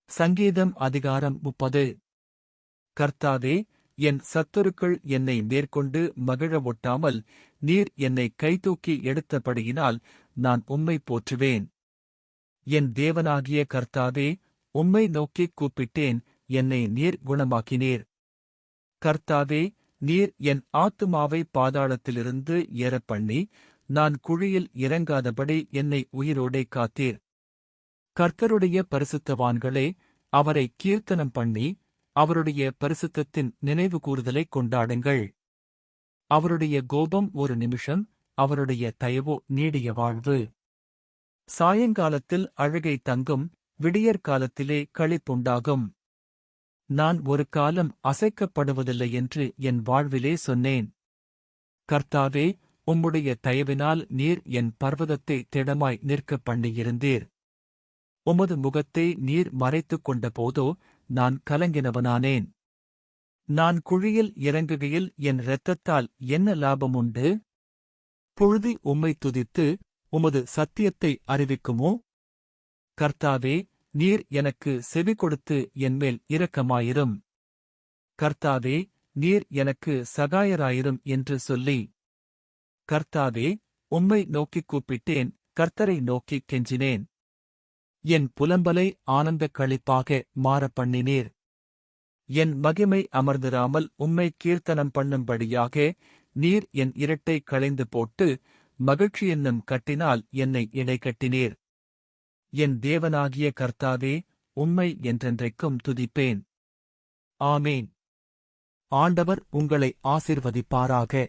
சங்கீதம் அதிகாரம் 30. கர்த்தாவே, என் சத்துருக்கள் என்னை மேற்கொண்டு மகிழ ஒட்டாமல் நீர் என்னை கைதூக்கி எடுத்தபடியினால் நான் உம்மை போற்றுவேன். என் தேவனாகிய கர்த்தாவே, உம்மை நோக்கிக் கூப்பிட்டேன், என்னை நீர் குணமாக்கினீர். கர்த்தாவே, நீர் என் ஆத்துமாவை பாதாளத்திலிருந்து ஏறப்பண்ணி, நான் குழியில் இறங்காதபடி என்னை உயிரோடே காத்தீர். கர்த்தருடைய பரிசுத்தவான்களே, அவரை கீர்த்தனம் பண்ணி, அவருடைய பரிசுத்தத்தின் நினைவுகூறுதலைக் கொண்டாடுங்கள். அவருடைய கோபம் ஒரு நிமிஷம், அவருடைய தயவோ நீடிய வாழ்வு. சாயங்காலத்தில் அழுகை தங்கும், விடியற்காலத்திலே களிப்புண்டாகும். நான் ஒரு காலம் அசைக்கப்படுவதில்லை என்று என் வாழ்விலே சொன்னேன். கர்த்தாவே, உம்முடைய தயவினால் நீர் என் பர்வதத்தை திடமாய் நிற்கப் பண்ணியிருந்தீர். உமது முகத்தை நீர் மறைத்துக் கொண்டபோதோ நான் கலங்கினவனானேன். நான் குழியில் இறங்குகையில் என் இரத்தத்தால் என்ன லாபமுண்டு? புழுதி உம்மை துதித்து உமது சத்தியத்தை அறிவிக்குமோ? கர்த்தாவே, நீர் எனக்கு செவி கொடுத்து என்மேல் இரக்கமாயிரும். கர்த்தாவே, நீர் எனக்கு சகாயராயிரும் என்று சொல்லி. கர்த்தாவே, உம்மை நோக்கிக் கூப்பிட்டேன், கர்த்தரை நோக்கிக் கெஞ்சினேன். என் புலம்பலை ஆனந்தக் களிப்பாக மாறப்பண்ணினீர். என் மகிமை அமர்ந்திராமல் உம்மை கீர்த்தனம் பண்ணும்படியாக நீர் என் இரட்டை களைந்து போட்டு மகிழ்ச்சியென்னும் கட்டினால் என்னை இடைக்கட்டினீர். என் தேவனாகிய கர்த்தாவே, உம்மை என்றென்றைக்கும் துதிப்பேன். ஆமேன். ஆண்டவர் உங்களை ஆசீர்வதிப்பாராக.